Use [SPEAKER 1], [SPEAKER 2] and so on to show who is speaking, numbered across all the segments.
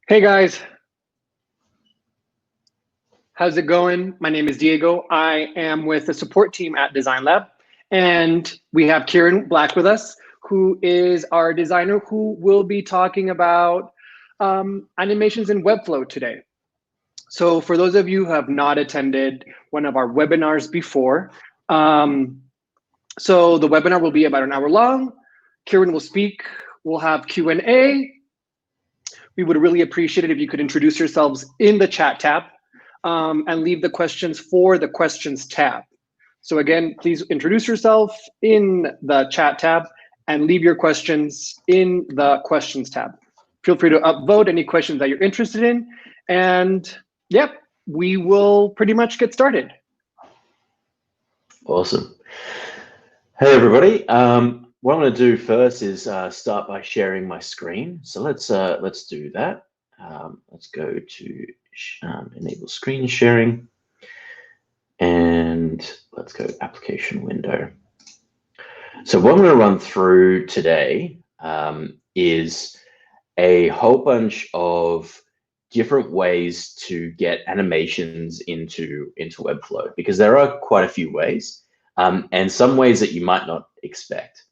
[SPEAKER 1] Hey guys, how's it going? My name is Diego. I am with the support team at Designlab, and we have Kieran Black with us, who is our designer who will be talking about animations in Webflow today. So for those of you who have not attended one of our webinars before, so the webinar will be about an hour long. Kieran will speak, we'll have Q&A. We would really appreciate it if you could introduce yourselves in the chat tab and leave the questions for the questions tab. So again, please introduce yourself in the chat tab and leave your questions in the questions tab. Feel free to upvote any questions that you're interested in. And yep, we will pretty much get started.
[SPEAKER 2] Awesome. Hey everybody. What I'm going to do first is start by sharing my screen. So let's do that. Let's go to enable screen sharing, and let's go application window. So what I'm going to run through today is a whole bunch of different ways to get animations into Webflow, because there are quite a few ways, and some ways that you might not expect.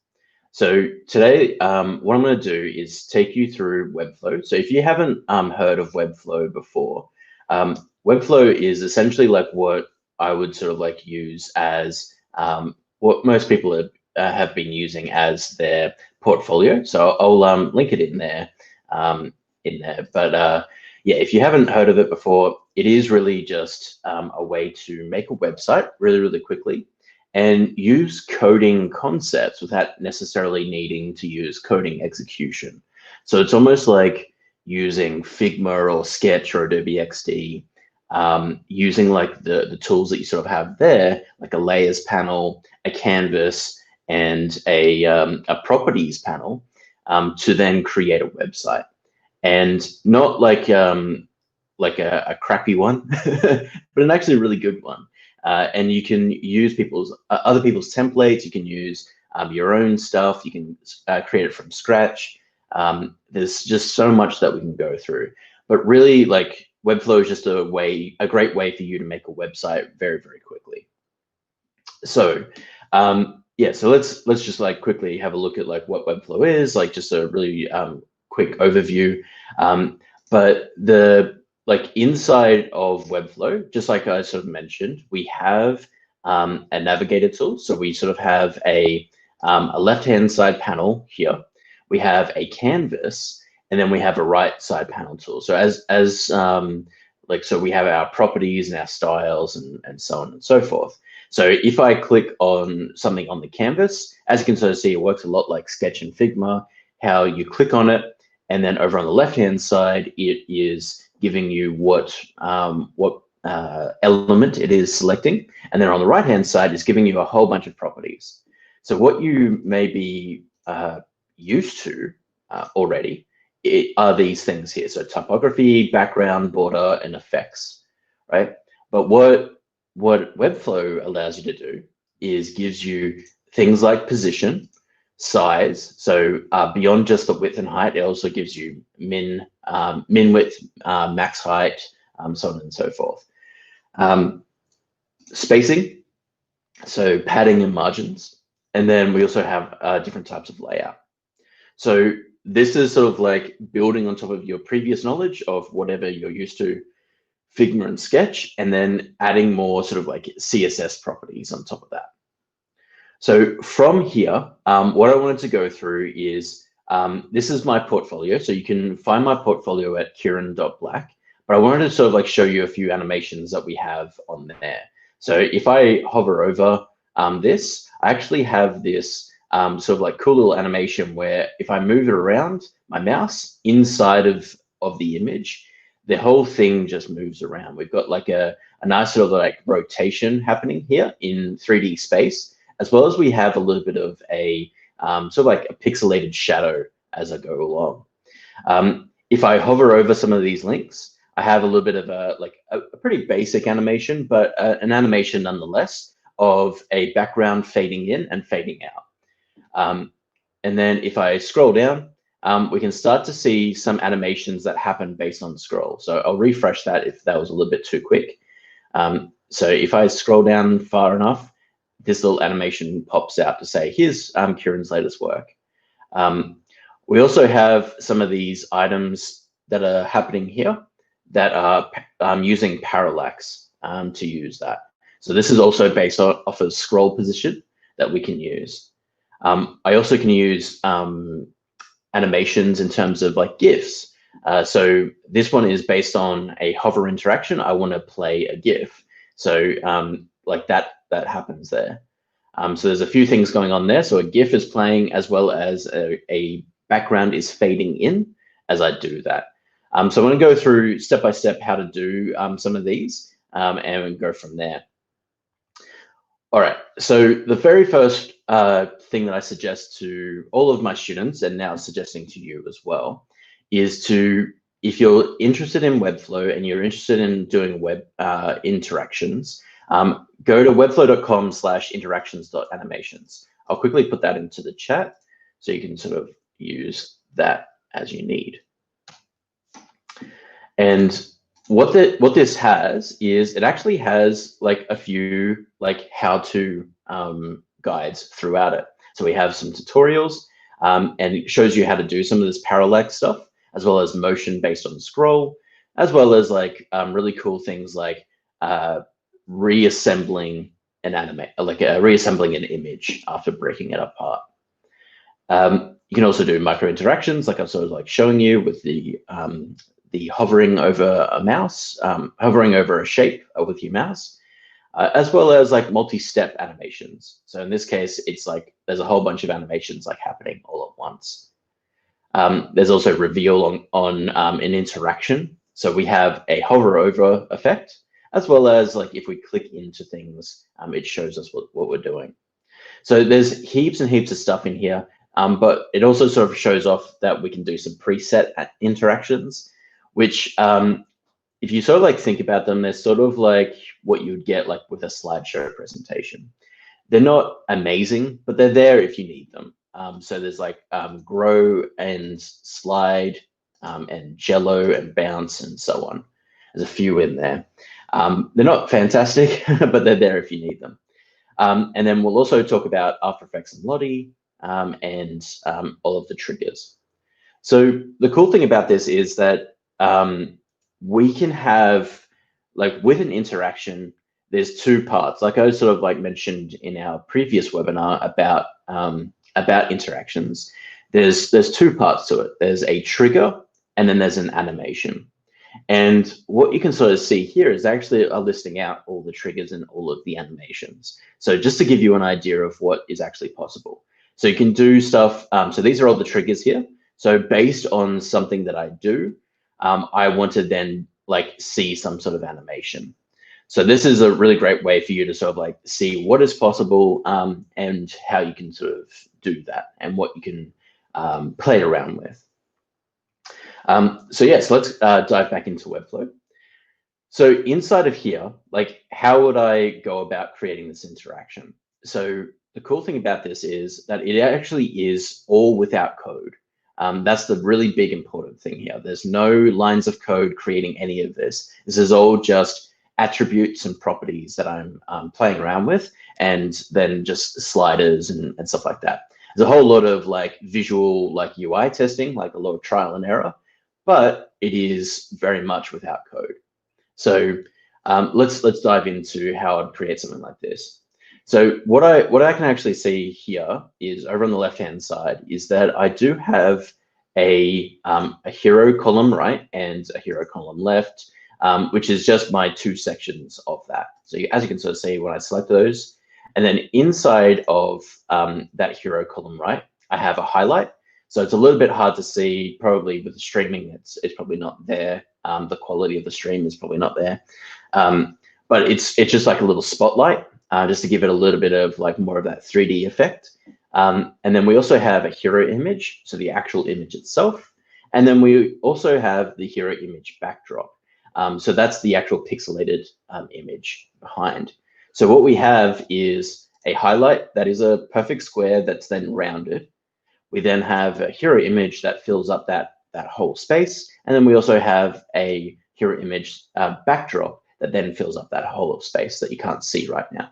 [SPEAKER 2] So today, what I'm going to do is take you through Webflow. So if you haven't heard of Webflow before, Webflow is essentially like what I would sort of like use as what most people have been using as their portfolio. So I'll link it in there. But yeah, if you haven't heard of it before, it is really just a way to make a website really, really quickly and use coding concepts without necessarily needing to use coding execution. So it's almost like using Figma or Sketch or Adobe XD, using like the tools that you sort of have there, like a layers panel, a canvas, and a properties panel to then create a website. And not like a crappy one, but an actually really good one. And you can use other people's templates. You can use your own stuff. You can create it from scratch. There's just so much that we can go through. But really, like Webflow is just a great way for you to make a website very, very quickly. So yeah, so let's just like quickly have a look at like what Webflow is, like just a really quick overview. But like inside of Webflow, just like I sort of mentioned, we have a navigator tool. So we sort of have a left-hand side panel here. We have a canvas, and then we have a right side panel tool. So so we have our properties and our styles and so on and so forth. So if I click on something on the canvas, as you can sort of see, it works a lot like Sketch and Figma, how you click on it, and then over on the left-hand side, it is giving you what element it is selecting. And then on the right-hand side is giving you a whole bunch of properties. So what you may be used to already are these things here. So typography, background, border, and effects, right? But what Webflow allows you to do is gives you things like position, size. So beyond just the width and height, it also gives you min width, max height, so on and so forth. Spacing, so padding and margins. And then we also have different types of layout. So this is sort of like building on top of your previous knowledge of whatever you're used to, Figma and Sketch, and then adding more sort of like CSS properties on top of that. So from here, what I wanted to go through is, this is my portfolio. So you can find my portfolio at kieran.black, but I wanted to sort of like show you a few animations that we have on there. So if I hover over this, I actually have this sort of like cool little animation where if I move it around my mouse inside of the image, the whole thing just moves around. We've got like a nice sort of like rotation happening here in 3D space, as well as we have a little bit of a sort of like a pixelated shadow as I go along. If I hover over some of these links, I have a little bit of a pretty basic animation, but an animation nonetheless of a background fading in and fading out. And then if I scroll down, we can start to see some animations that happen based on scroll. So I'll refresh that if that was a little bit too quick. So if I scroll down far enough, this little animation pops out to say, here's Kieran's latest work. We also have some of these items that are happening here that are using parallax to use that. So this is also based off of scroll position that we can use. I also can use animations in terms of like GIFs. So this one is based on a hover interaction. I want to play a GIF. So like that happens there. So there's a few things going on there. So a GIF is playing as well as a background is fading in as I do that. So I'm going to go through step by step how to do some of these and go from there. All right, so the very first thing that I suggest to all of my students, and now suggesting to you as well, is to, if you're interested in Webflow and you're interested in doing web interactions, go to webflow.com/interactions.animations. I'll quickly put that into the chat so you can sort of use that as you need. And what this has is it actually has like a few like how-to guides throughout it. So we have some tutorials and it shows you how to do some of this parallax stuff, as well as motion based on scroll, as well as like really cool things like reassembling an reassembling an image after breaking it apart. You can also do micro interactions, like I'm sort of like showing you with the hovering over a mouse, hovering over a shape with your mouse, as well as like multi-step animations. So in this case, it's like there's a whole bunch of animations like happening all at once. There's also reveal on an interaction. So we have a hover over effect, as well as like if we click into things, it shows us what we're doing. So there's heaps and heaps of stuff in here, but it also sort of shows off that we can do some preset interactions, which if you sort of like think about them, they're sort of like what you would get like with a slideshow presentation. They're not amazing, but they're there if you need them. So there's like grow and slide and jello and bounce and so on. There's a few in there. They're not fantastic, but they're there if you need them. And then we'll also talk about After Effects and Lottie and all of the triggers. So the cool thing about this is that we can have, like with an interaction, there's two parts. Like I sort of like mentioned in our previous webinar about interactions, there's two parts to it. There's a trigger and then there's an animation. And what you can sort of see here is actually a listing out all the triggers and all of the animations. So just to give you an idea of what is actually possible. So you can do stuff, so these are all the triggers here. So based on something that I do, I want to then like see some sort of animation. So this is a really great way for you to sort of like see what is possible and how you can sort of do that and what you can play around with. So yes, let's dive back into Webflow. So inside of here, like how would I go about creating this interaction? So the cool thing about this is that it actually is all without code. That's the really big important thing here. There's no lines of code creating any of this. This is all just attributes and properties that I'm playing around with, and then just sliders and stuff like that. There's a whole lot of like visual like UI testing, like a lot of trial and error, but it is very much without code. So let's dive into how I'd create something like this. So what I can actually see here is over on the left-hand side is that I do have a hero column right and a hero column left, which is just my two sections of that. So as you can sort of see when I select those, and then inside of that hero column right, I have a highlight. So it's a little bit hard to see, probably with the streaming, it's probably not there. The quality of the stream is probably not there, but it's just like a little spotlight. Just to give it a little bit of like more of that 3D effect. And then we also have a hero image, so the actual image itself. And then we also have the hero image backdrop. So that's the actual pixelated image behind. So what we have is a highlight that is a perfect square that's then rounded. We then have a hero image that fills up that whole space. And then we also have a hero image backdrop that then fills up that whole of space that you can't see right now.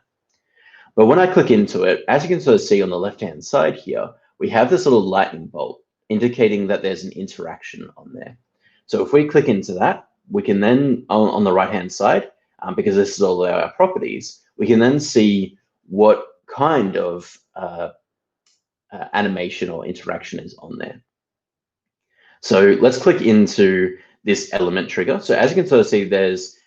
[SPEAKER 2] But when I click into it, as you can sort of see on the left-hand side here, we have this little lightning bolt indicating that there's an interaction on there. So if we click into that, we can then, on the right-hand side, because this is all our properties, we can then see what kind of animation or interaction is on there. So let's click into this element trigger. So as you can sort of see, there's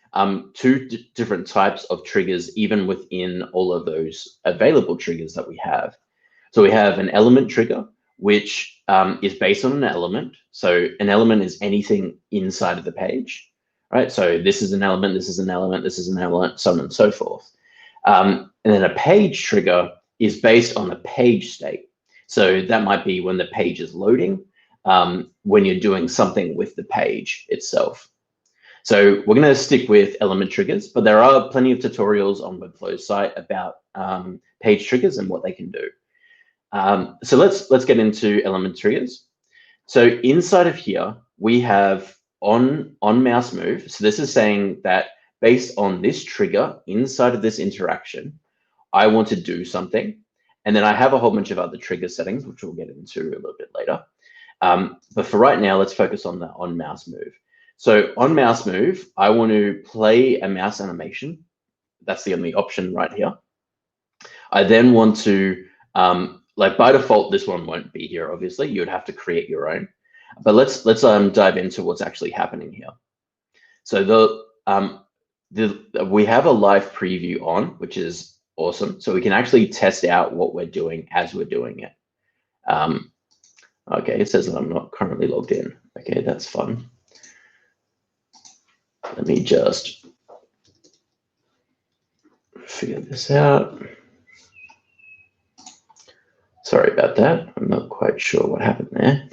[SPEAKER 2] two different types of triggers, even within all of those available triggers that we have. So we have an element trigger, which is based on an element. So an element is anything inside of the page, right? So this is an element, this is an element, this is an element, so on and so forth. And then a page trigger is based on a page state. So that might be when the page is loading, when you're doing something with the page itself. So we're going to stick with element triggers, but there are plenty of tutorials on Webflow's site about page triggers and what they can do. So let's get into element triggers. So inside of here, we have on mouse move. So this is saying that based on this trigger inside of this interaction, I want to do something. And then I have a whole bunch of other trigger settings, which we'll get into a little bit later. But for right now, let's focus on the on mouse move. So on mouse move, I want to play a mouse animation. That's the only option right here. I then want to, like by default, this one won't be here, obviously. You would have to create your own. But let's dive into what's actually happening here. So we have a live preview on, which is awesome. So we can actually test out what we're doing as we're doing it. Okay, it says that I'm not currently logged in. Okay, that's fun. Let me just figure this out. Sorry about that. I'm not quite sure what happened there.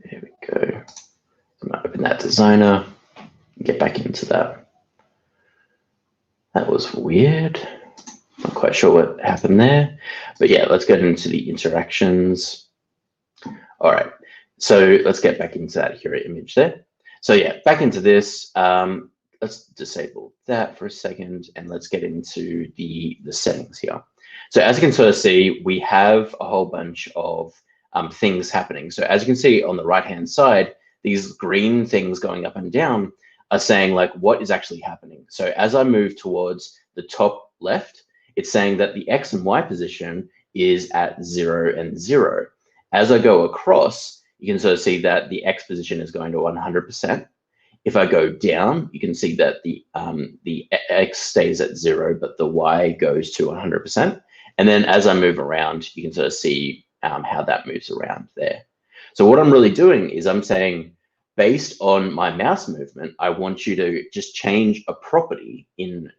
[SPEAKER 2] There we go. I'm going to open that designer and get back into that. That was weird. Not quite sure what happened there, but yeah, let's get into the interactions. All right, so let's get back into that hero image there. So yeah, back into this. Let's disable that for a second, and let's get into the settings here. So as you can sort of see, we have a whole bunch of things happening. So as you can see on the right-hand side, these green things going up and down are saying like what is actually happening. So as I move towards the top left, it's saying that the X and Y position is at 0 and 0. As I go across, you can sort of see that the X position is going to 100%. If I go down, you can see that the X stays at 0, but the Y goes to 100%. And then as I move around, you can sort of see how that moves around there. So what I'm really doing is I'm saying, based on my mouse movement, I want you to just change a property in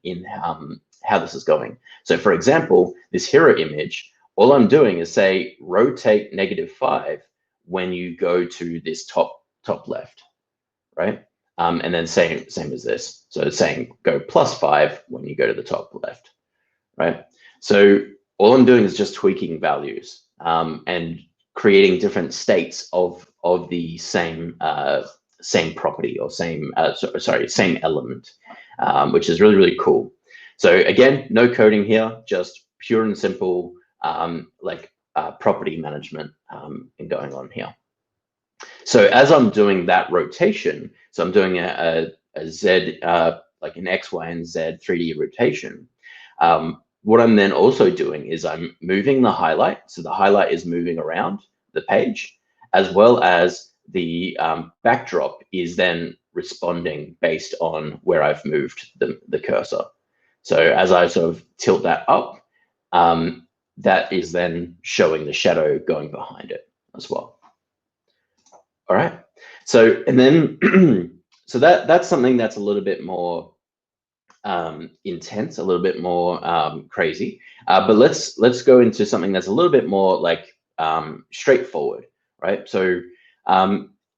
[SPEAKER 2] how this is going. So for example, this hero image, all I'm doing is say rotate -5 when you go to this top left, right? And then same as this. So it's saying go +5 when you go to the top left, right? So all I'm doing is just tweaking values and creating different states of the same property or same element, which is really cool. So again, no coding here, just pure and simple property management and going on here. So as I'm doing that rotation, so I'm doing a Z, like an X, Y, and Z 3D rotation. What I'm then also doing is I'm moving the highlight. So the highlight is moving around the page, as well as the backdrop is then responding based on where I've moved the cursor. So as I sort of tilt that up, that is then showing the shadow going behind it as well. All right. So, and then, so that's something that's a little bit more intense, a little bit more crazy. But let's go into something that's a little bit more like straightforward, right? So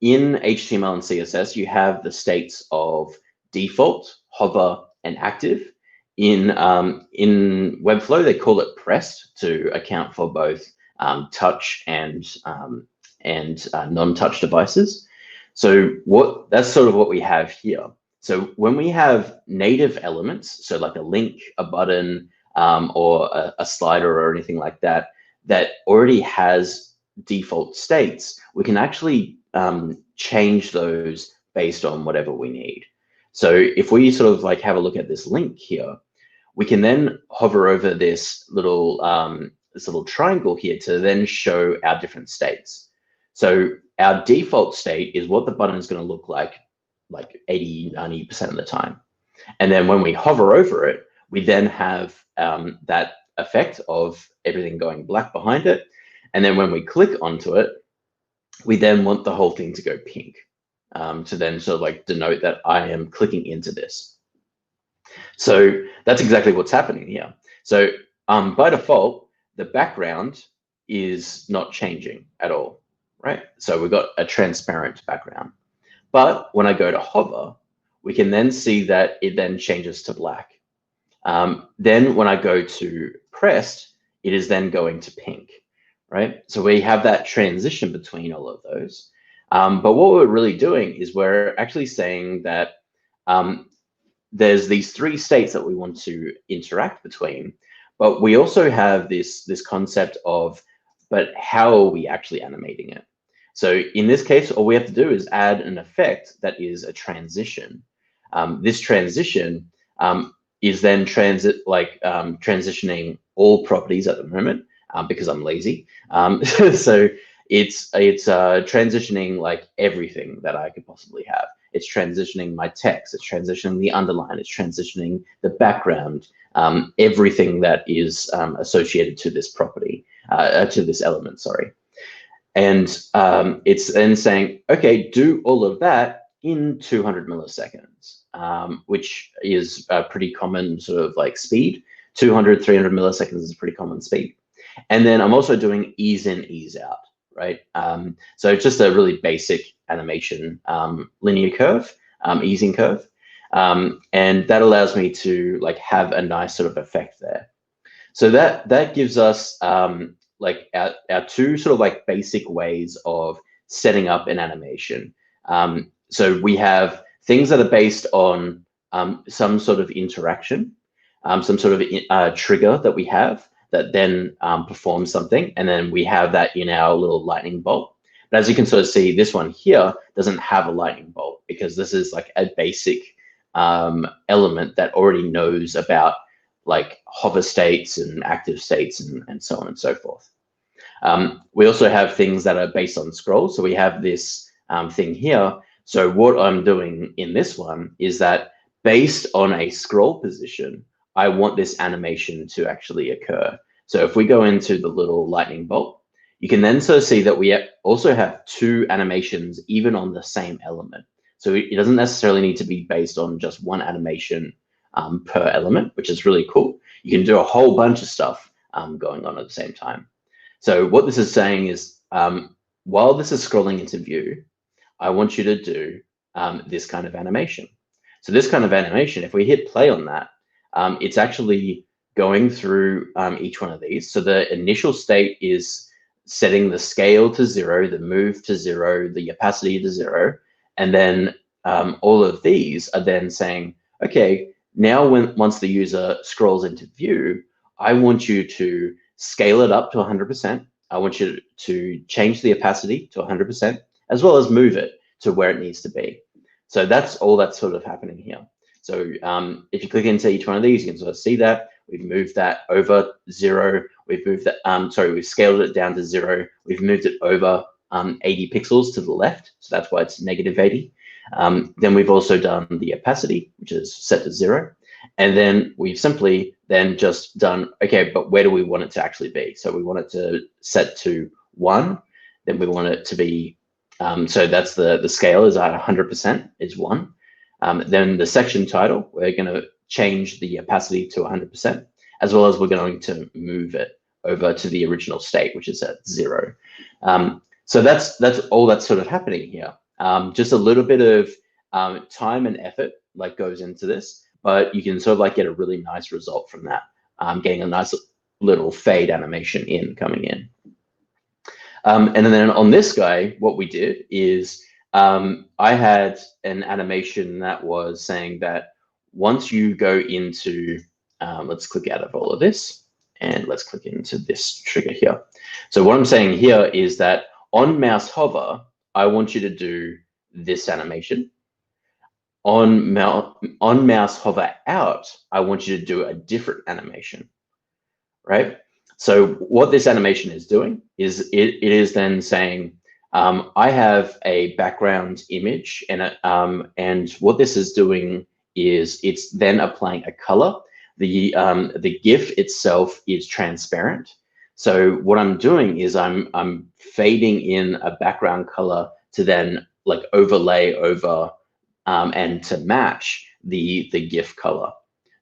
[SPEAKER 2] in HTML and CSS, you have the states of default, hover, and active. In Webflow, they call it pressed to account for both touch and non-touch devices. So that's sort of what we have here. So when we have native elements, so like a link, a button, or a slider or anything like that, that already has default states, we can actually change those based on whatever we need. So if we sort of like have a look at this link here, we can then hover over this little triangle here to then show our different states. So our default state is what the button is going to look like 80, 90% of the time. And then when we hover over it, we then have that effect of everything going black behind it. And then when we click onto it, we then want the whole thing to go pink to then sort of like denote that I am clicking into this. So that's exactly what's happening here. So by default, the background is not changing at all, right? So we've got a transparent background. But when I go to hover, we can then see that it then changes to black. Then when I go to pressed, it is then going to pink, right? So we have that transition between all of those. But what we're really doing is we're actually saying that there's these three states that we want to interact between, but we also have this concept of, but how are we actually animating it? So in this case, all we have to do is add an effect that is a transition. This transition is then transitioning all properties at the moment because I'm lazy. So it's transitioning like everything that I could possibly have. It's transitioning my text, it's transitioning the underline, it's transitioning the background, everything that is associated to this property, to this element, sorry. And it's then saying, okay, do all of that in 200 milliseconds, which is a pretty common sort of like speed. 200, 300 milliseconds is a pretty common speed. And then I'm also doing ease in, ease out, right? So it's just a really basic animation linear curve, easing curve. And that allows me to like have a nice sort of effect there. So that gives us like our two sort of like basic ways of setting up an animation. So we have things that are based on some sort of interaction, some sort of trigger that we have that then performs something. And then we have that in our little lightning bolt. But as you can sort of see, this one here doesn't have a lightning bolt because this is like a basic element that already knows about like hover states and active states and so on and so forth. We also have things that are based on scrolls. So we have this thing here. So what I'm doing in this one is that based on a scroll position, I want this animation to actually occur. So if we go into the little lightning bolt, you can then sort of see that we also have two animations even on the same element. So it doesn't necessarily need to be based on just one animation per element, which is really cool. You can do a whole bunch of stuff going on at the same time. So what this is saying is, while this is scrolling into view, I want you to do this kind of animation. So this kind of animation, if we hit play on that, it's actually going through each one of these. So the initial state is setting the scale to 0, the move to 0, the opacity to 0. And then all of these are then saying, okay, now once the user scrolls into view, I want you to scale it up to 100%. I want you to change the opacity to 100%, as well as move it to where it needs to be. So that's all that's sort of happening here. So if you click into each one of these, you can sort of see that we've moved that over 0. We've moved that, we've scaled it down to 0. We've moved it over 80 pixels to the left. So that's why it's -80. Then we've also done the opacity, which is set to 0. And then we've simply then just done, okay, but where do we want it to actually be? So we want it to set to 1. Then we want it to be, so that's the scale is at 100% is 1. Then the section title, we're going to change the opacity to 100%, as well as we're going to move it over to the original state, which is at 0. So that's all that's sort of happening here. Just a little bit of time and effort like goes into this, but you can sort of like get a really nice result from that, getting a nice little fade animation coming in. And then on this guy, what we did is I had an animation that was saying that once you go into, let's click out of all of this and let's click into this trigger here. So what I'm saying here is that on mouse hover, I want you to do this animation. On mouse hover out, I want you to do a different animation, right? So what this animation is doing is it is then saying, I have a background image, and what this is doing is it's then applying a color. The GIF itself is transparent. So what I'm doing is I'm fading in a background color to then like overlay over and to match the GIF color.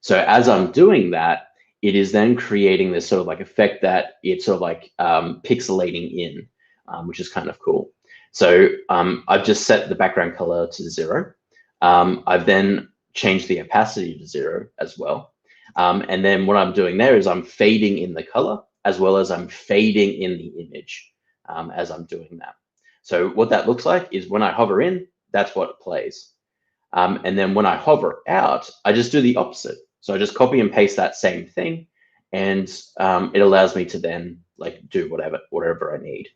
[SPEAKER 2] So as I'm doing that, it is then creating this sort of like effect that it's sort of like pixelating in, which is kind of cool. So I've just set the background color to 0. I've then changed the opacity to 0 as well. And then what I'm doing there is I'm fading in the color as well as I'm fading in the image as I'm doing that. So what that looks like is when I hover in, that's what plays. And then when I hover out, I just do the opposite. So I just copy and paste that same thing, and it allows me to then like do whatever I need.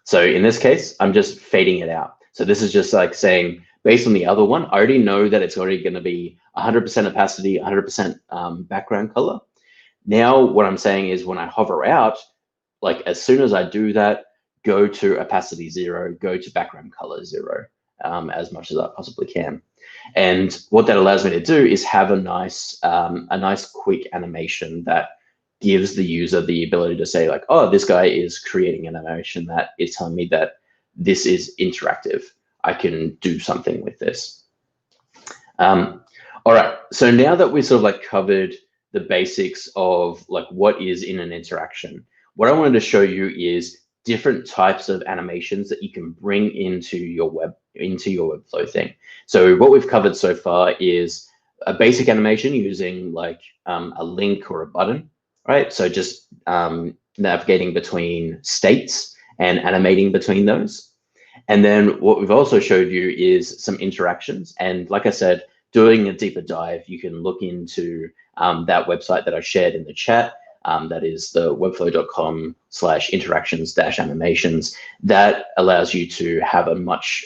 [SPEAKER 2] So in this case, I'm just fading it out. So this is just like saying, based on the other one, I already know that it's already going to be 100% opacity, 100% background color. Now what I'm saying is when I hover out, like as soon as I do that, go to opacity 0, go to background color 0, as much as I possibly can. And what that allows me to do is have a nice quick animation that gives the user the ability to say like, oh, this guy is creating an animation that is telling me that this is interactive. I can do something with this. All right, so now that we sort of like covered the basics of like what is in an interaction, what I wanted to show you is different types of animations that you can bring into your Webflow thing. So what we've covered so far is a basic animation using like a link or a button, right? So just navigating between states and animating between those. And then what we've also showed you is some interactions. And like I said, doing a deeper dive, you can look into that website that I shared in the chat. That is the webflow.com/interactions-animations. That allows you to have a much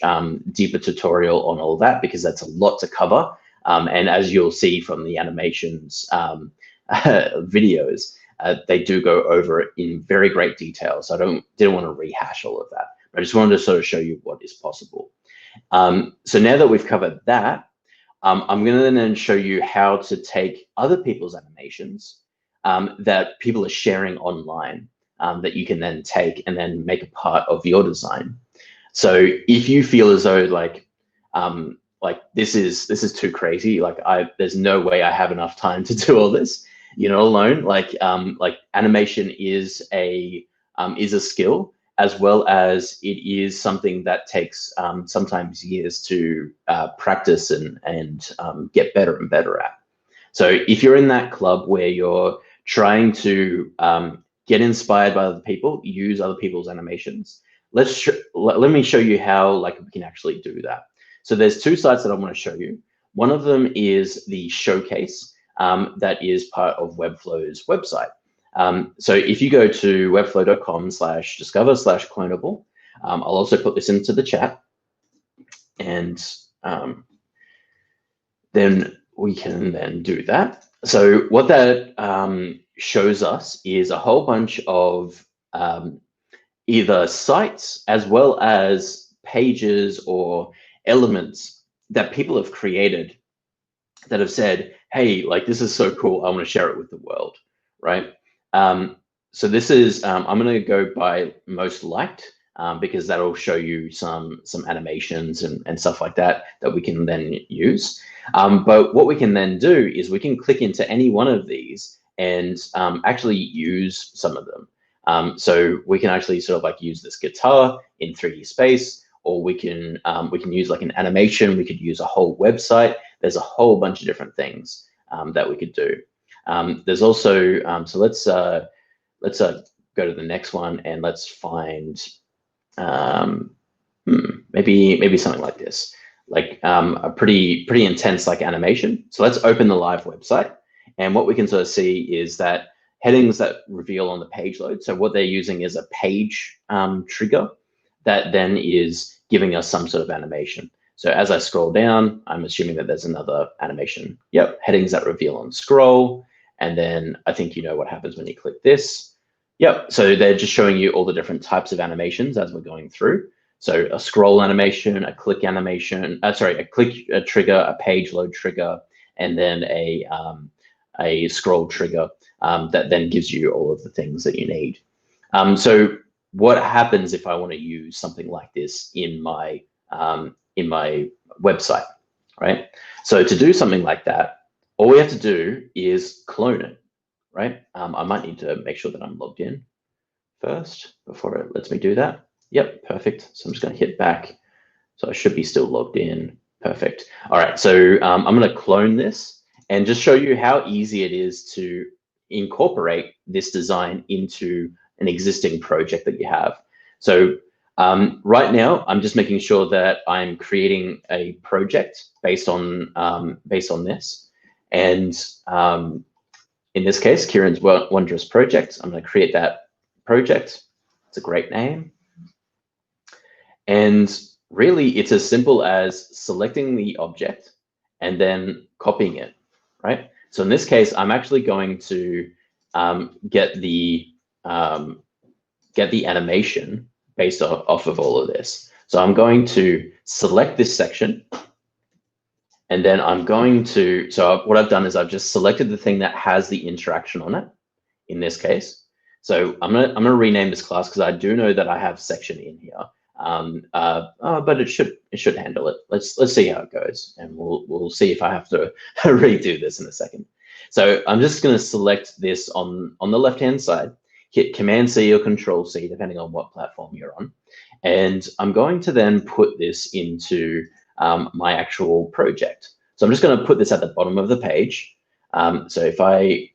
[SPEAKER 2] deeper tutorial on all that, because that's a lot to cover. And as you'll see from the animations videos, they do go over it in very great detail. So I didn't want to rehash all of that. I just wanted to sort of show you what is possible. So now that we've covered that, I'm going to then show you how to take other people's animations that people are sharing online that you can then take and then make a part of your design. So if you feel as though like this is too crazy, like there's no way I have enough time to do all this, you're not alone. Like animation is a skill, as well as it is something that takes sometimes years to practice and get better and better at. So if you're in that club where you're trying to get inspired by other people, use other people's animations, let me show you how like we can actually do that. So there's two sites that I want to show you. One of them is the showcase that is part of Webflow's website. So if you go to webflow.com/discover/clonable, I'll also put this into the chat, and then we can then do that. So what that shows us is a whole bunch of either sites as well as pages or elements that people have created that have said, hey, like this is so cool, I want to share it with the world, right? So this is, I'm going to go by most liked because that'll show you some animations and stuff like that we can then use. But what we can then do is we can click into any one of these and actually use some of them. So we can actually sort of like use this guitar in 3D space, or we can use like an animation. We could use a whole website. There's a whole bunch of different things that we could do. There's also so let's go to the next one, and let's find maybe something like this, like a pretty intense like animation. So let's open the live website, and what we can sort of see is that headings that reveal on the page load. So what they're using is a page trigger that then is giving us some sort of animation. So as I scroll down, I'm assuming that there's another animation. Yep, headings that reveal on scroll. And then I think you know what happens when you click this. Yep, so they're just showing you all the different types of animations as we're going through. So a scroll animation, a click animation, a click trigger, a page load trigger, and then a scroll trigger that then gives you all of the things that you need. So what happens if I want to use something like this in my website, right? So to do something like that, all we have to do is clone it, right? I might need to make sure that I'm logged in first before it lets me do that. Yep, perfect. So I'm just going to hit back. So I should be still logged in. Perfect. All right, so I'm going to clone this and just show you how easy it is to incorporate this design into an existing project that you have. So right now, I'm just making sure that I'm creating a project based on this. And in this case, Kieran's Wondrous Project. I'm going to create that project. It's a great name. And really, it's as simple as selecting the object and then copying it, right? So in this case, I'm actually going to get the animation based off of all of this. So I'm going to select this section, and then I'm going to, so what I've done is I've just selected the thing that has the interaction on it, in this case. So I'm gonna rename this class because I do know that I have section in here. But it should handle it. Let's see how it goes, and we'll see if I have to redo this in a second. So I'm just going to select this on the left hand side, hit Command C or Control C depending on what platform you're on, and I'm going to then put this into my actual project. So I'm just going to put this at the bottom of the page. So if I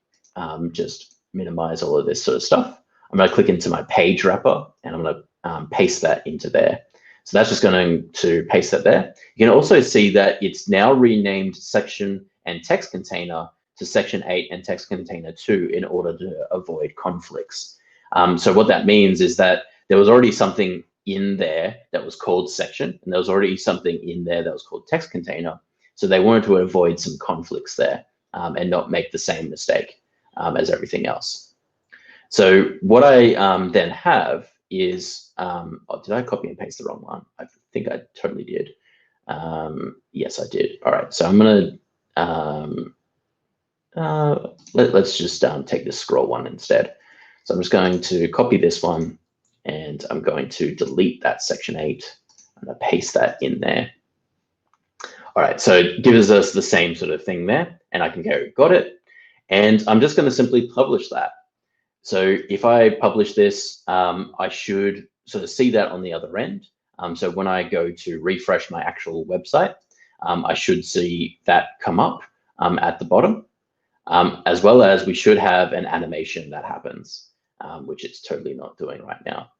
[SPEAKER 2] just minimize all of this sort of stuff, I'm going to click into my page wrapper, and I'm going to paste that into there. So that's just going to paste that there. You can also see that it's now renamed section and text container to section 8 and text container 2 in order to avoid conflicts. So what that means is that there was already something in there that was called section, and there was already something in there that was called text container. So they wanted to avoid some conflicts there and not make the same mistake as everything else. So what I then have is, oh, did I copy and paste the wrong one? I think I totally did. Yes, I did. All right, so I'm gonna, let's just take this scroll one instead. So I'm just going to copy this one, and I'm going to delete that section 8. I'm gonna paste that in there. All right, so it gives us the same sort of thing there, and I can go, got it. And I'm just gonna simply publish that. So if I publish this, I should sort of see that on the other end. So when I go to refresh my actual website, I should see that come up at the bottom, as well as we should have an animation that happens, which it's totally not doing right now.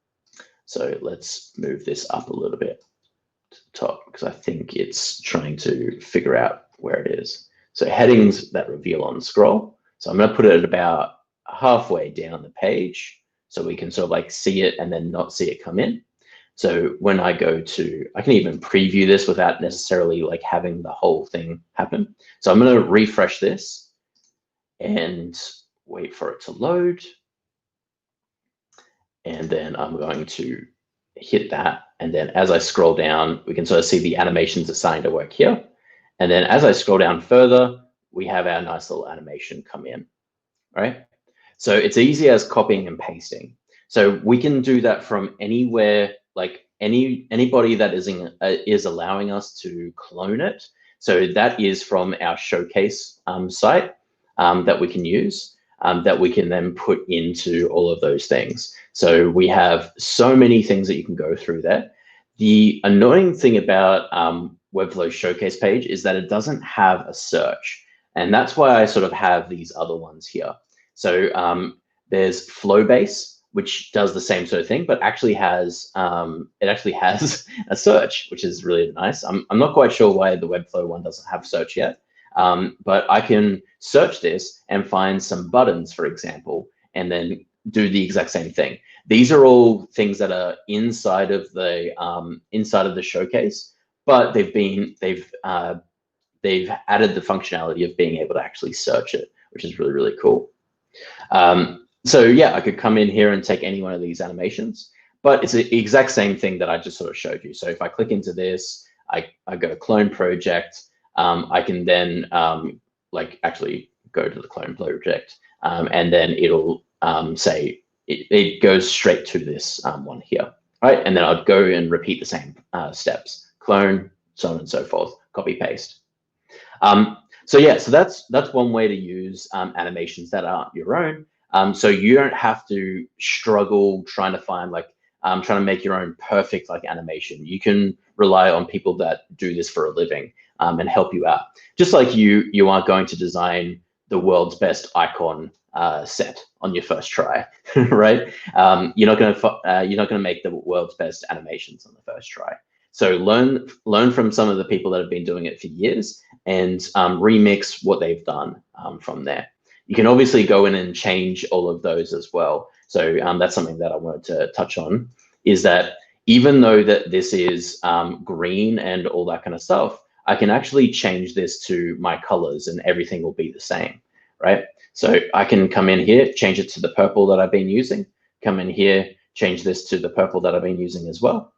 [SPEAKER 2] So let's move this up a little bit to the top, because I think it's trying to figure out where it is. So headings that reveal on scroll. So I'm going to put it at about halfway down the page so we can sort of like see it and then not see it come in. So when I go to, I can even preview this without necessarily like having the whole thing happen. So I'm going to refresh this and wait for it to load. And then I'm going to hit that. And then as I scroll down, we can sort of see the animations are starting to work here. And then as I scroll down further, we have our nice little animation come in, right? So it's easy as copying and pasting. So we can do that from anywhere, like anybody that is allowing us to clone it. So that is from our showcase site that we can use, that we can then put into all of those things. So we have so many things that you can go through there. The annoying thing about Webflow showcase page is that it doesn't have a search. And that's why I sort of have these other ones here. So there's Flowbase, which does the same sort of thing, but actually has a search, which is really nice. I'm not quite sure why the Webflow one doesn't have search yet, but I can search this and find some buttons, for example, and then do the exact same thing. These are all things that are inside of the showcase, but they've added the functionality of being able to actually search it, which is really, really cool. So yeah, I could come in here and take any one of these animations, but it's the exact same thing that I just sort of showed you. So if I click into this, I go to clone project, I can then like actually go to the clone project, and then it'll say it goes straight to this one here, right? And then I'd go and repeat the same steps, clone, so on and so forth, copy paste. So yeah, so that's one way to use animations that aren't your own. So you don't have to struggle trying to find trying to make your own perfect animation. You can rely on people that do this for a living and help you out. Just like you aren't going to design the world's best icon set on your first try, right? You're not going to make the world's best animations on the first try. So learn from some of the people that have been doing it for years and remix what they've done from there. You can obviously go in and change all of those as well. So that's something that I wanted to touch on, is that even though that this is green and all that kind of stuff, I can actually change this to my colors and everything will be the same, right? So I can come in here, change it to the purple that I've been using, come in here, change this to the purple that I've been using as well.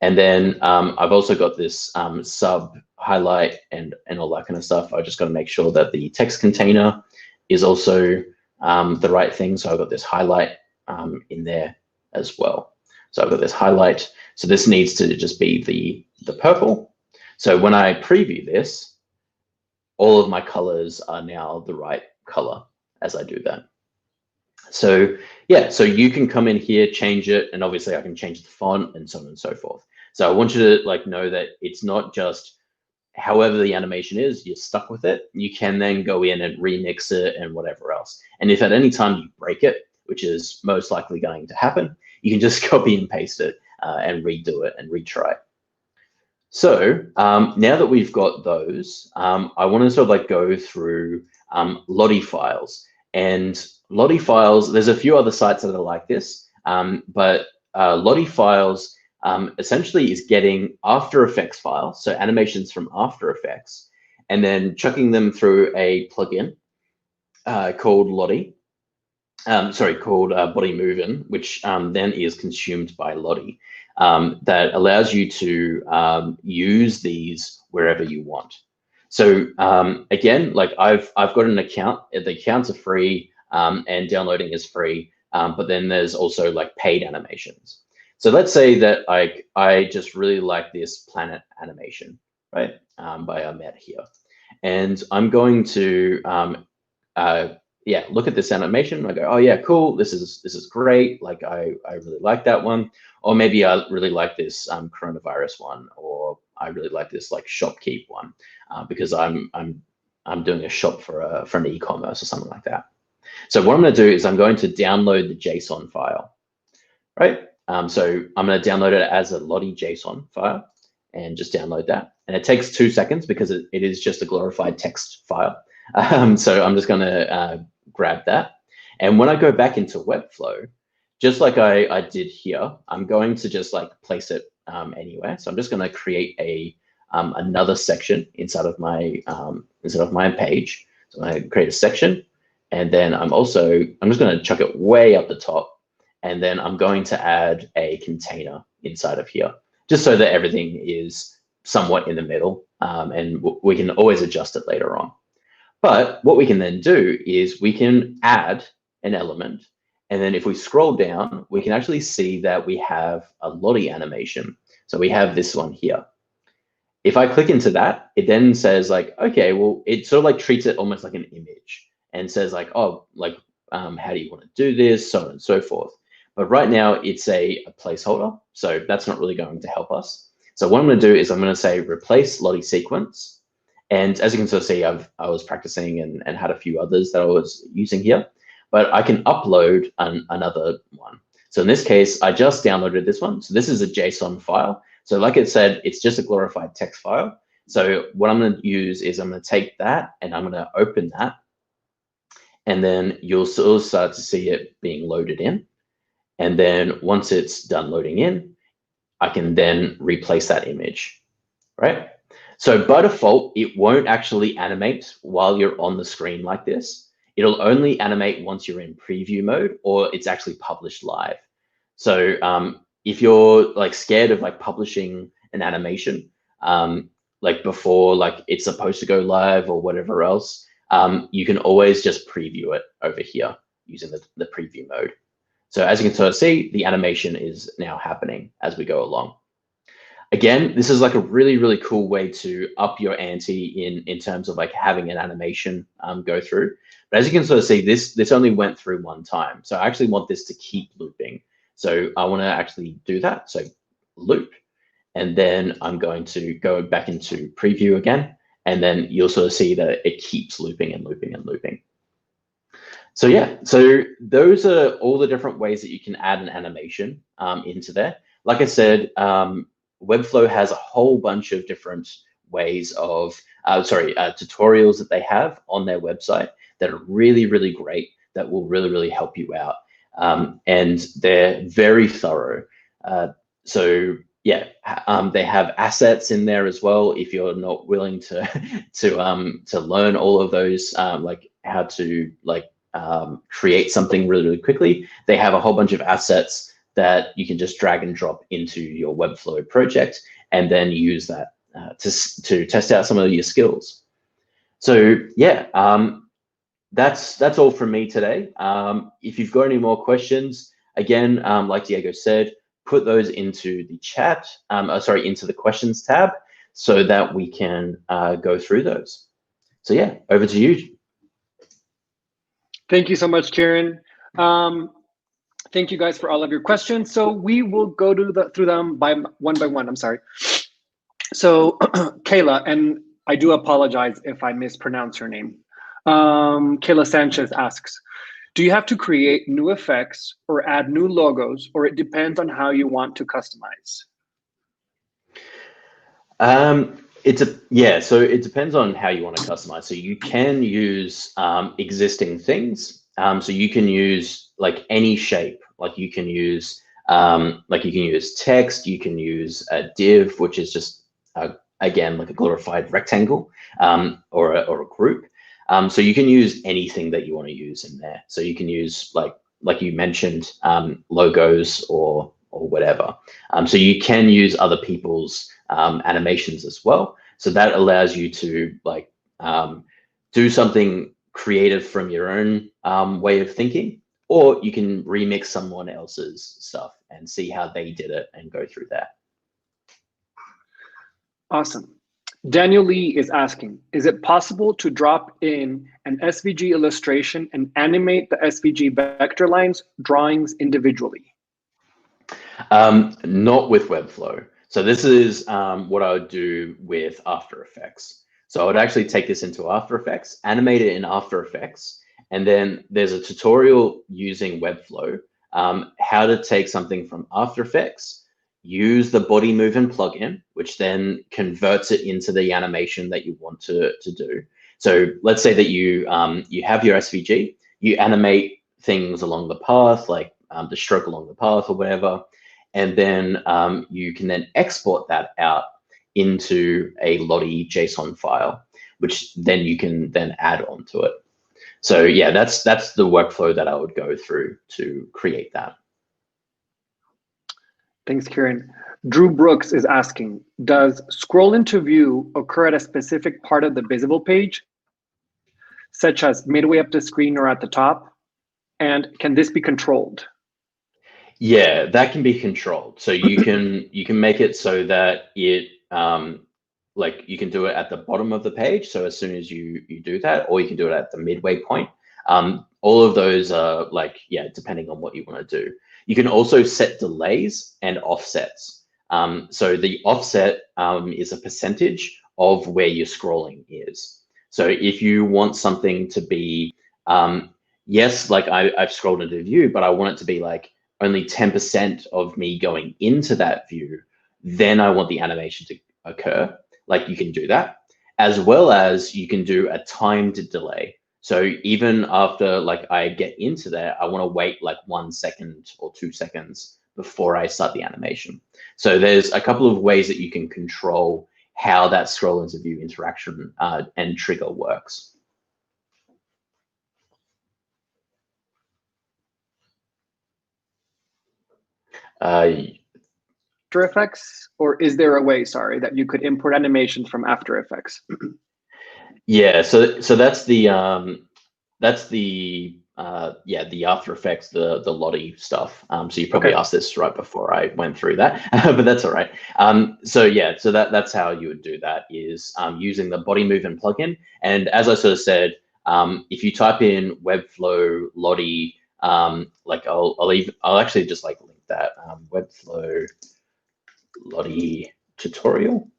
[SPEAKER 2] And then I've also got this sub highlight and all that kind of stuff. I just got to make sure that the text container is also the right thing. So I've got this highlight in there as well. So I've got this highlight. So this needs to just be the purple. So when I preview this, all of my colors are now the right color as I do that. So yeah, so you can come in here, change it, and obviously I can change the font and so on and so forth. So I want you to know that it's not just however the animation is, you're stuck with it. You can then go in and remix it and whatever else. And if at any time you break it, which is most likely going to happen, you can just copy and paste it and redo it and retry it. So now that we've got those, I want to sort of go through Lottie files. And Lottie files, there's a few other sites that are like this, but Lottie files essentially is getting After Effects files, so animations from After Effects, and then chucking them through a plugin called Lottie, called Body Movin', which then is consumed by Lottie, that allows you to use these wherever you want. So again, I've got an account. The accounts are free and downloading is free, but then there's also paid animations. So let's say that I just really like this planet animation, right, by Ahmed here. And I'm going to, look at this animation. I go, oh yeah, cool. This is great. I really like that one. Or maybe I really like this coronavirus one, or I really like this shopkeep one, because I'm doing a shop for an e-commerce or something like that. So what I'm going to do is I'm going to download the JSON file, right? So I'm going to download it as a Lottie JSON file and just download that. And it takes 2 seconds because it is just a glorified text file. So I'm just going to grab that. And when I go back into Webflow, just like I did here, I'm going to just place it anywhere. So I'm just going to create another section inside of my page. So I create a section, and then I'm just going to chuck it way up the top. And then I'm going to add a container inside of here, just so that everything is somewhat in the middle, and we can always adjust it later on. But what we can then do is we can add an element, and then if we scroll down, we can actually see that we have a Lottie animation. So we have this one here. If I click into that, it then says okay, well, it sort of treats it almost like an image and says how do you want to do this, so on and so forth. But right now it's a placeholder, so that's not really going to help us. So what I'm going to do is I'm going to say replace Lottie sequence. And as you can sort of see, I was practicing and had a few others that I was using here, but I can upload another one. So in this case, I just downloaded this one. So this is a JSON file. So like it said, it's just a glorified text file. So what I'm going to use is I'm going to take that and I'm going to open that. And then you'll sort of start to see it being loaded in. And then once it's done loading in, I can then replace that image, right? So by default, it won't actually animate while you're on the screen like this. It'll only animate once you're in preview mode or it's actually published live. So if you're like scared of like publishing an animation, like before like it's supposed to go live or whatever else, you can always just preview it over here using the preview mode. So as you can sort of see, the animation is now happening as we go along. Again, this is like a really, really cool way to up your ante in terms of like having an animation go through. But as you can sort of see, this only went through one time. So I actually want this to keep looping. So I want to actually do that. So loop. And then I'm going to go back into preview again. And then you'll sort of see that it keeps looping and looping and looping. So yeah, so those are all the different ways that you can add an animation into there. Like I said, Webflow has a whole bunch of different ways of, tutorials that they have on their website that are really, really great, that will really, really help you out. And they're very thorough. So yeah, they have assets in there as well. If you're not willing to learn all of those, like how to like create something really, really quickly, they have a whole bunch of assets that you can just drag and drop into your Webflow project and then use that to test out some of your skills. So yeah, that's all from me today. If you've got any more questions, again, like Diego said, put those into the chat, into the questions tab so that we can go through those. So yeah, over to you.
[SPEAKER 1] Thank you so much, Kieran. Thank you guys for all of your questions. So we will go through them one by one. I'm sorry. So Kayla, and I do apologize if I mispronounce your name. Kayla Sanchez asks, do you have to create new effects or add new logos, or it depends on how you want to customize?
[SPEAKER 2] So it depends on how you want to customize. So you can use existing things. So you can use like any shape. Like you can use text. You can use a div, which is just again like a glorified rectangle, or a group. So you can use anything that you want to use in there. So you can use like you mentioned, logos or whatever. So you can use other people's animations as well. So that allows you to like do something creative from your own way of thinking, or you can remix someone else's stuff and see how they did it and go through that.
[SPEAKER 1] Awesome. Daniel Lee is asking, is it possible to drop in an SVG illustration and animate the SVG vector lines drawings individually?
[SPEAKER 2] Not with Webflow. So this is what I would do with After Effects. So I would actually take this into After Effects, animate it in After Effects, and then there's a tutorial using Webflow, how to take something from After Effects, use the body movement plugin, which then converts it into the animation that you want to do. So let's say that you have your SVG, you animate things along the path, like the stroke along the path or whatever, and then you can then export that out into a Lottie JSON file, which then you can then add onto it. So yeah, that's the workflow that I would go through to create that.
[SPEAKER 1] Thanks, Kieran. Drew Brooks is asking, does scroll into view occur at a specific part of the visible page, such as midway up the screen or at the top? And can this be controlled?
[SPEAKER 2] Yeah, that can be controlled. So you can make it so that it like you can do it at the bottom of the page. So as soon as you do that, or you can do it at the midway point. All of those are like, yeah, depending on what you want to do. You can also set delays and offsets. So the offset is a percentage of where your scrolling is. So if you want something to be, yes, like I've scrolled into view, but I want it to be like only 10% of me going into that view, then I want the animation to occur. Like you can do that, as well as you can do a timed delay. So even after like I get into there, I want to wait like 1 second or 2 seconds before I start the animation. So there's a couple of ways that you can control how that scroll into view interaction and trigger works.
[SPEAKER 1] After Effects, or is there a way, sorry, that you could import animations from After Effects?
[SPEAKER 2] Yeah, so that's the yeah, the After Effects, the Lottie stuff. So you probably asked this right before I went through that, but that's all right. So yeah, so that's how you would do that, is using the body movement plugin. And as I sort of said, if you type in Webflow Lottie, like I'll actually just like link that Webflow Lottie tutorial.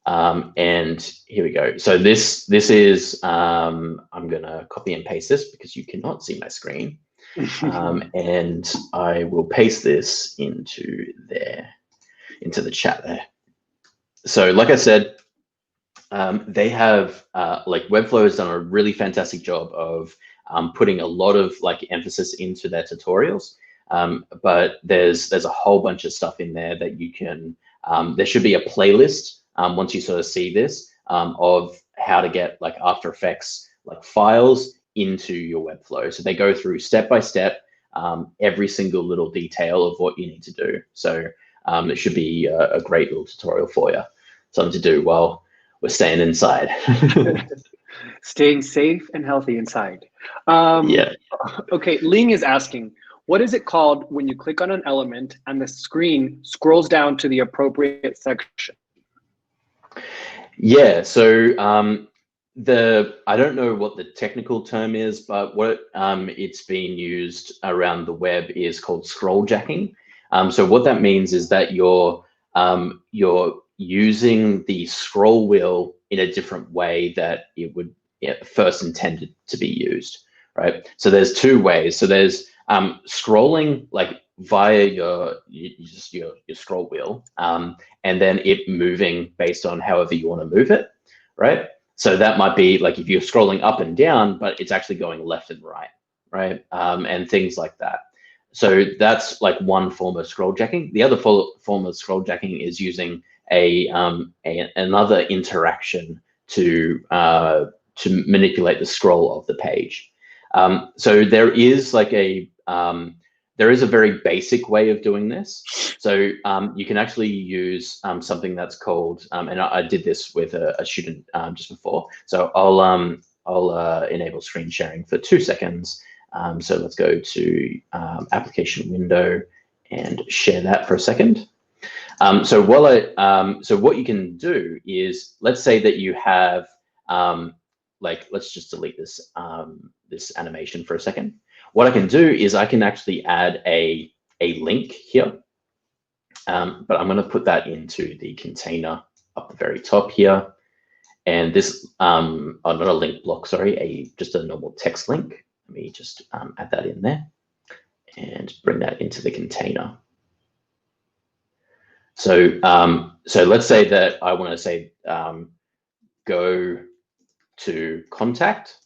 [SPEAKER 2] And here we go. So this is, I'm gonna copy and paste this because you cannot see my screen. And I will paste this into there, into the chat there. So like I said, they have, like Webflow has done a really fantastic job of putting a lot of like emphasis into their tutorials. But there's a whole bunch of stuff in there that you can, there should be a playlist once you sort of see this of how to get like After Effects like files into your Webflow. So they go through step by step every single little detail of what you need to do. So it should be a great little tutorial for you, something to do while we're staying inside.
[SPEAKER 1] Staying safe and healthy inside.
[SPEAKER 2] Yeah.
[SPEAKER 1] Okay, Ling is asking, what is it called when you click on an element and the screen scrolls down to the appropriate section?
[SPEAKER 2] Yeah, so I don't know what the technical term is, but what it's being used around the web is called scroll jacking. So what that means is that you're using the scroll wheel in a different way that it would first intended to be used, right? So there's two ways. So there's scrolling like via your scroll wheel, and then it moving based on however you want to move it, right? So that might be like if you're scrolling up and down, but it's actually going left and right? And things like that. So that's like one form of scroll jacking. The other form of scroll jacking is using another interaction to manipulate the scroll of the page. So there is like there is a very basic way of doing this. So you can actually use something that's called, and I did this with a student just before. So I'll enable screen sharing for 2 seconds. So let's go to application window and share that for a second. So what you can do is, let's say that you have, like, let's just delete this this animation for a second. What I can do is I can actually add a link here, but I'm going to put that into the container up the very top here. And this, oh, not a link block, sorry, just a normal text link. Let me just add that in there and bring that into the container. So so let's say that I want to say go to contact,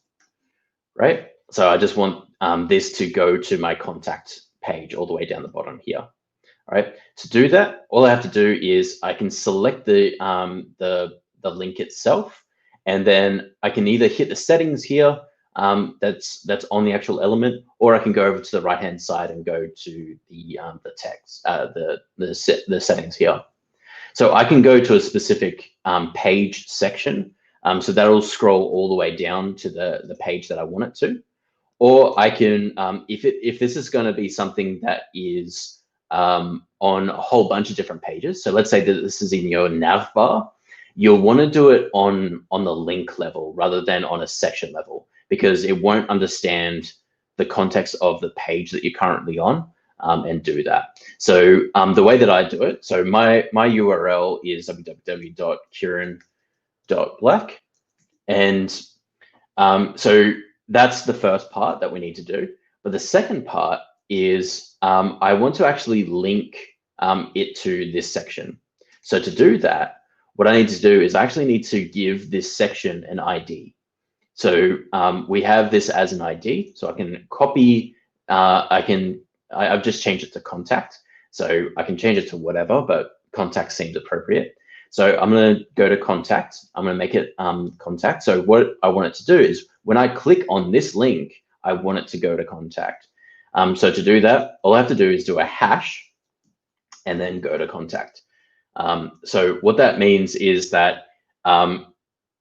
[SPEAKER 2] right? So I just want this to go to my contact page all the way down the bottom here. All right. To do that, all I have to do is I can select the link itself, and then I can either hit the settings here that's on the actual element, or I can go over to the right hand side and go to the text, the settings here. So I can go to a specific page section, so that'll scroll all the way down to the page that I want it to. Or I can, if this is going to be something that is on a whole bunch of different pages. So let's say that this is in your nav bar. You'll want to do it on the link level rather than on a section level, because it won't understand the context of the page that you're currently on. and do that. So the way that I do it, so my URL is www.kieran.black. And so that's the first part that we need to do. But the second part is I want to actually link it to this section. So to do that, what I need to do is I actually need to give this section an ID. So we have this as an ID, so I can copy, I've just changed it to contact. So I can change it to whatever, but contact seems appropriate. So I'm going to go to contact. I'm going to make it contact. So what I want it to do is when I click on this link, I want it to go to contact. So to do that, all I have to do is do a hash and then go to contact. So what that means is that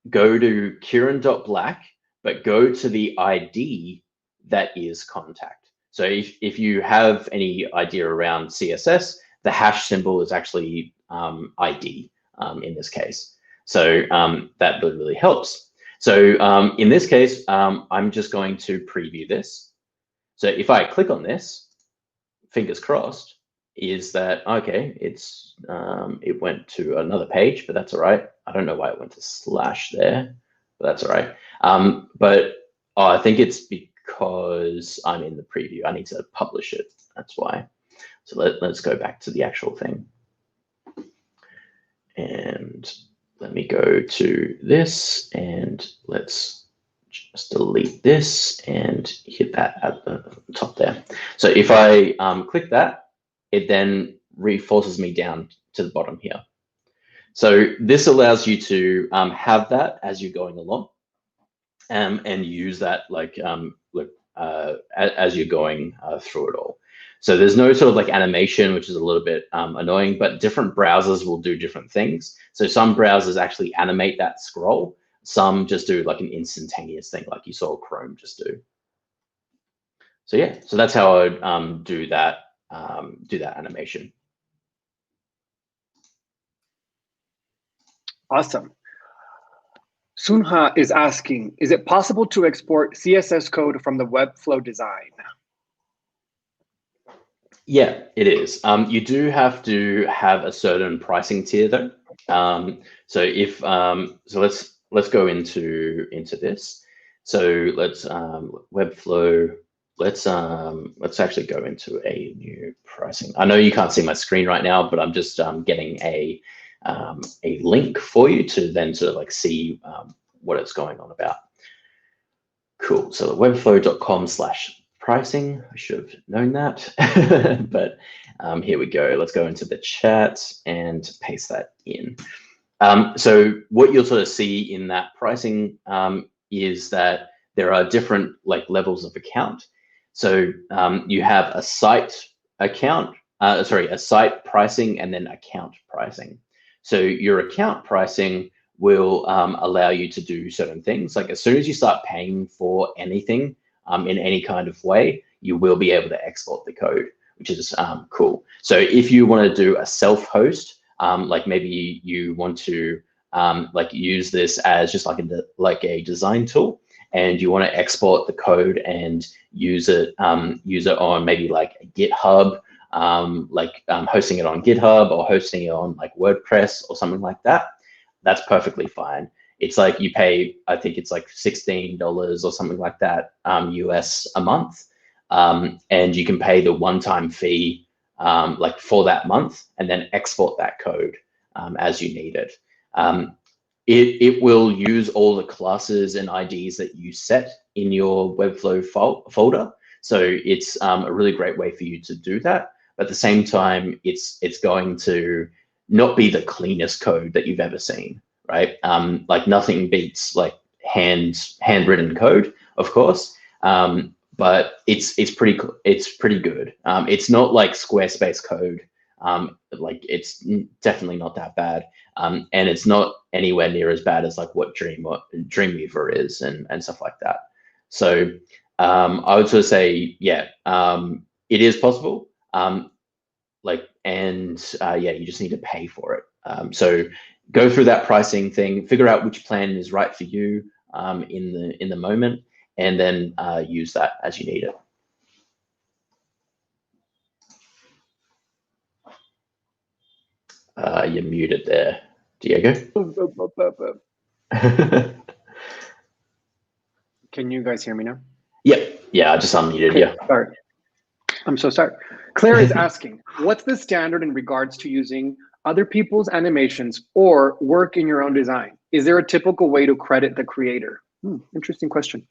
[SPEAKER 2] go to Kieran.black, but go to the ID that is contact. So if you have any idea around CSS, the hash symbol is actually ID in this case. So that really helps. So in this case, I'm just going to preview this. So if I click on this, fingers crossed, is that okay? It's it went to another page, but that's all right. I don't know why it went to slash there, but that's all right. But I think it's because I'm in the preview. I need to publish it. That's why. So let's go back to the actual thing. And let me go to this and let's just delete this and hit that at the top there. So if I click that, it then forces me down to the bottom here. So this allows you to have that as you're going along and use that like as you're going through it all. So there's no sort of like animation, which is a little bit annoying, but different browsers will do different things. So some browsers actually animate that scroll. Some just do like an instantaneous thing, like you saw Chrome just do. So yeah, so that's how I would do that animation.
[SPEAKER 1] Awesome. Sunha is asking, is it possible to export CSS code from the Webflow design?
[SPEAKER 2] Yeah, it is. You do have to have a certain pricing tier though. So if so let's go into this. So let's Webflow. Let's actually go into a new pricing. I know you can't see my screen right now, but I'm just getting a link for you to then sort of like see what it's going on about. Cool. So webflow.com/pricing. I should have known that, but here we go. Let's go into the chat and paste that in. So what you'll sort of see in that pricing is that there are different like levels of account. So you have a site account, a site pricing and then account pricing. So your account pricing will allow you to do certain things. Like as soon as you start paying for anything in any kind of way, you will be able to export the code, which is cool. So if you want to do a self-host, like maybe you want to like use this as just like a design tool, and you want to export the code and use it on maybe like a GitHub, hosting it on GitHub or hosting it on like WordPress or something like that, that's perfectly fine. It's like you pay, I think it's like $16 or something like that US a month, and you can pay the one-time fee like for that month and then export that code as you need it. It will use all the classes and IDs that you set in your Webflow folder. So it's a really great way for you to do that. But at the same time, it's going to not be the cleanest code that you've ever seen, right? Like nothing beats like handwritten code, of course. But it's pretty good. It's not like Squarespace code. Like it's definitely not that bad. And it's not anywhere near as bad as like what Dreamweaver is and stuff like that. So I would sort of say, yeah, it is possible. Yeah, you just need to pay for it. So go through that pricing thing, figure out which plan is right for you in the moment, and then use that as you need it. You're muted there, Diego.
[SPEAKER 1] Can you guys hear me now?
[SPEAKER 2] Yep. Yeah, I just unmuted
[SPEAKER 1] Okay,
[SPEAKER 2] you.
[SPEAKER 1] sorry. I'm so sorry. Claire is asking, what's the standard in regards to using other people's animations or work in your own design? Is there a typical way to credit the creator? Interesting question.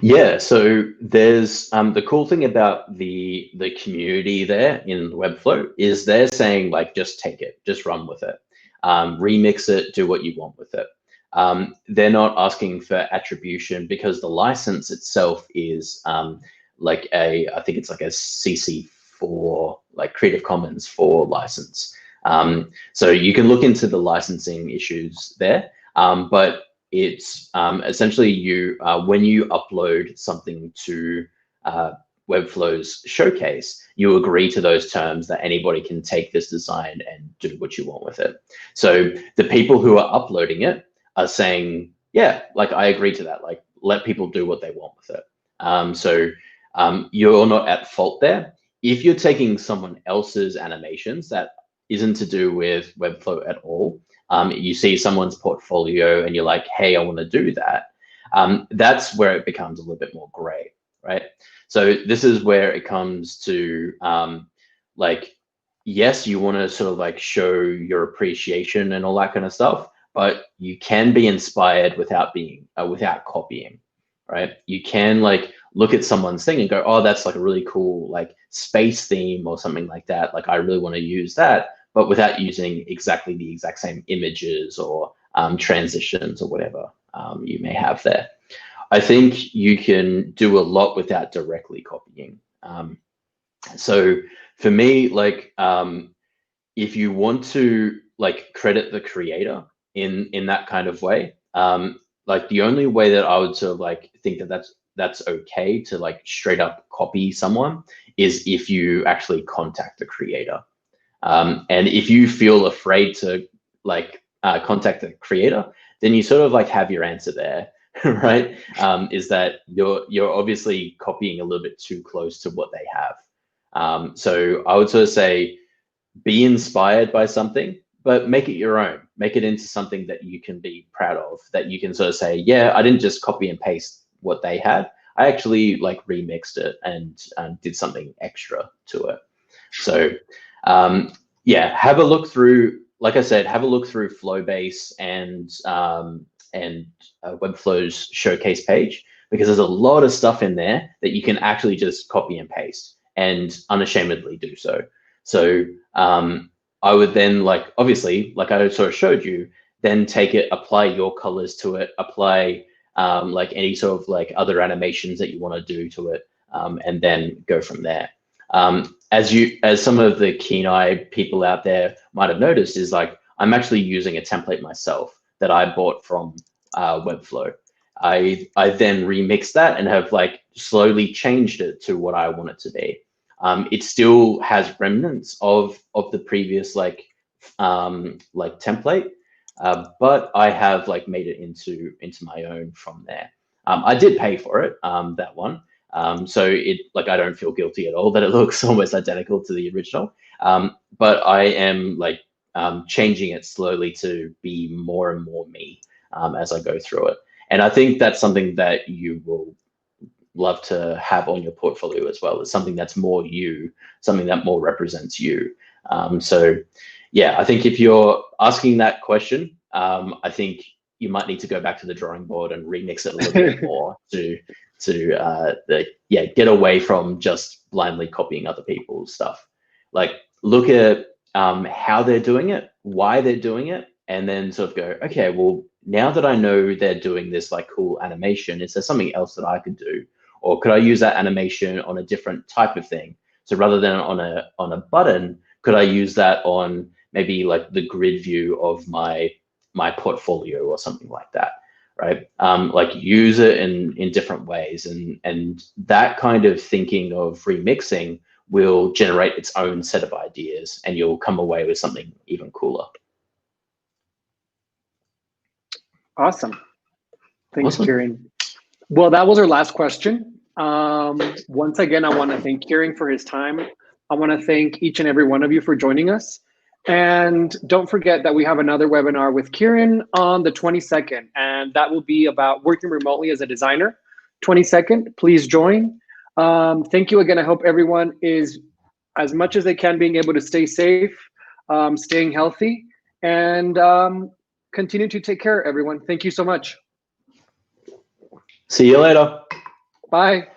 [SPEAKER 2] Yeah, so there's the cool thing about the community there in Webflow is they're saying like just take it, just run with it, remix it, do what you want with it. They're not asking for attribution because the license itself is like I think it's like a CC4, like Creative Commons 4 license. So you can look into the licensing issues there, but it's essentially you when you upload something to Webflow's showcase, you agree to those terms that anybody can take this design and do what you want with it. So the people who are uploading it are saying, yeah, like I agree to that. Like let people do what they want with it. So you're not at fault there. If you're taking someone else's animations that isn't to do with Webflow at all, you see someone's portfolio and you're like, hey, I want to do that. That's where it becomes a little bit more gray, right? So this is where it comes to like, yes, you want to sort of like show your appreciation and all that kind of stuff, but you can be inspired without being without copying, right? You can like look at someone's thing and go, oh, that's like a really cool like space theme or something like that. Like I really want to use that, but without using exactly the exact same images or transitions or whatever you may have there. I think you can do a lot without directly copying. So for me, like if you want to like credit the creator in that kind of way, like the only way that I would sort of like think that that's okay to like straight up copy someone is if you actually contact the creator. And if you feel afraid to like contact the creator, then you sort of like have your answer there, right? Is that you're obviously copying a little bit too close to what they have. So I would sort of say be inspired by something, but make it your own. Make it into something that you can be proud of, that you can sort of say, yeah, I didn't just copy and paste what they had. I actually like remixed it and did something extra to it. So yeah, have a look through, like I said, have a look through Flowbase and Webflow's showcase page, because there's a lot of stuff in there that you can actually just copy and paste and unashamedly do so. So I would then like, obviously, like I sort of showed you, then take it, apply your colors to it, apply like any sort of like other animations that you want to do to it, and then go from there. As some of the keen-eyed people out there might have noticed, is like I'm actually using a template myself that I bought from Webflow. I then remixed that and have like slowly changed it to what I want it to be. It still has remnants of the previous like template, but I have like made it into my own from there. I did pay for it, that one. So it like I don't feel guilty at all that it looks almost identical to the original. But I am like changing it slowly to be more and more me as I go through it. And I think that's something that you will love to have on your portfolio as well. It's something that's more you, something that more represents you. So yeah, I think if you're asking that question, I think you might need to go back to the drawing board and remix it a little bit more to get away from just blindly copying other people's stuff. Like look at how they're doing it, why they're doing it, and then sort of go, okay, well, now that I know they're doing this like cool animation, is there something else that I could do? Or could I use that animation on a different type of thing? So rather than on a button, could I use that on maybe like the grid view of my portfolio or something like that, right? Like use it in different ways, and that kind of thinking of remixing will generate its own set of ideas, and you'll come away with something even cooler.
[SPEAKER 1] Awesome. Thanks, Kieran. Well, that was our last question. Once again, I want to thank Kieran for his time. I want to thank each and every one of you for joining us. And don't forget that we have another webinar with Kieran on the 22nd, and that will be about working remotely as a designer. 22nd, please join. Thank you again. I hope everyone is, as much as they can, being able to stay safe, staying healthy, and continue to take care, everyone. Thank you so much.
[SPEAKER 2] See you later.
[SPEAKER 1] Bye.